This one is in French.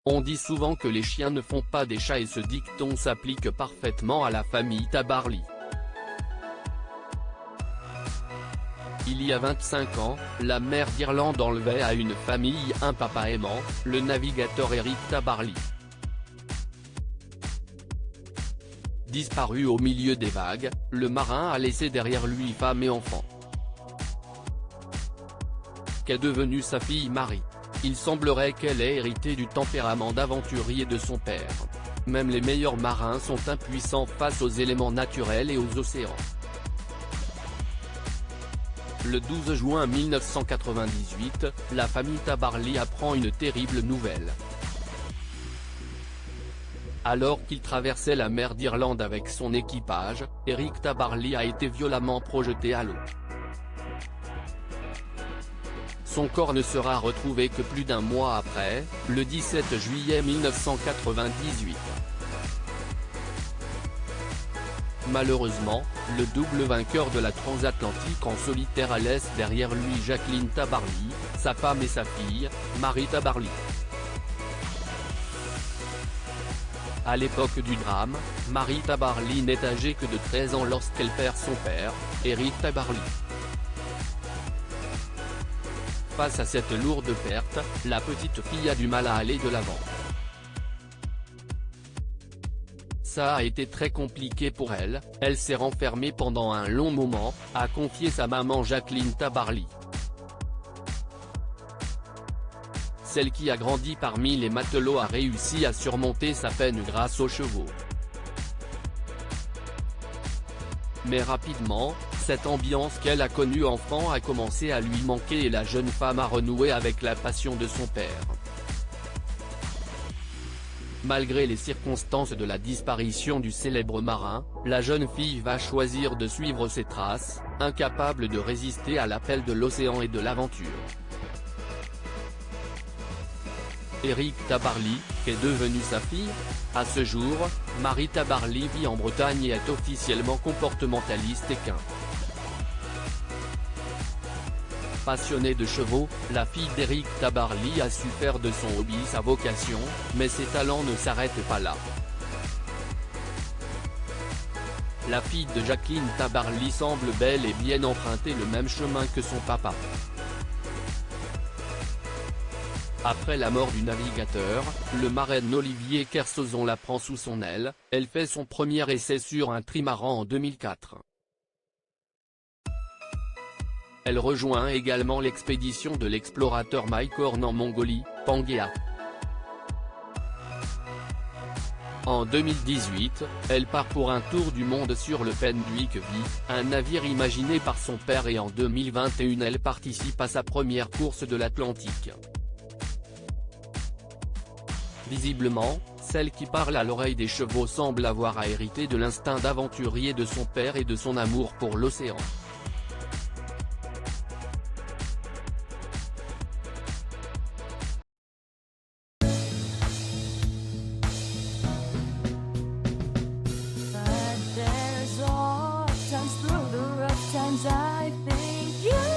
On dit souvent que les chiens ne font pas des chats et ce dicton s'applique parfaitement à la famille Tabarly. Il y a 25 ans, la mer d'Irlande enlevait à une famille un papa aimant, le navigateur Eric Tabarly. Disparu au milieu des vagues, le marin a laissé derrière lui femme et enfants. Qu'est devenue sa fille Marie? Il semblerait qu'elle ait hérité du tempérament d'aventurier de son père. Même les meilleurs marins sont impuissants face aux éléments naturels et aux océans. Le 12 juin 1998, la famille Tabarly apprend une terrible nouvelle. Alors qu'il traversait la mer d'Irlande avec son équipage, Eric Tabarly a été violemment projeté à l'eau. Son corps ne sera retrouvé que plus d'un mois après, le 17 juillet 1998. Malheureusement, le double vainqueur de la transatlantique en solitaire a laissé derrière lui Jacqueline Tabarly, sa femme et sa fille, Marie Tabarly. À l'époque du drame, Marie Tabarly n'est âgée que de 13 ans lorsqu'elle perd son père, Eric Tabarly. Face à cette lourde perte, la petite fille a du mal à aller de l'avant. Ça a été très compliqué pour elle, elle s'est renfermée pendant un long moment, a confié sa maman Jacqueline Tabarly. Celle qui a grandi parmi les matelots a réussi à surmonter sa peine grâce aux chevaux. Mais rapidement, cette ambiance qu'elle a connue enfant a commencé à lui manquer et la jeune femme a renoué avec la passion de son père. Malgré les circonstances de la disparition du célèbre marin, la jeune fille va choisir de suivre ses traces, incapable de résister à l'appel de l'océan et de l'aventure. Eric Tabarly, qu'est devenue sa fille? À ce jour, Marie Tabarly vit en Bretagne et est officiellement comportementaliste équin. Passionnée de chevaux, la fille d'Eric Tabarly a su faire de son hobby sa vocation, mais ses talents ne s'arrêtent pas là. La fille de Jacqueline Tabarly semble bel et bien emprunter le même chemin que son papa. Après la mort du navigateur, le marin Olivier Kersozon la prend sous son aile, elle fait son premier essai sur un trimaran en 2004. Elle rejoint également l'expédition de l'explorateur Mike Horn en Mongolie, Pangea. En 2018, elle part pour un tour du monde sur le Fenwick V, un navire imaginé par son père et en 2021 elle participe à sa première course de l'Atlantique. Visiblement, celle qui parle à l'oreille des chevaux semble avoir hérité de l'instinct d'aventurier de son père et de son amour pour l'océan. I think you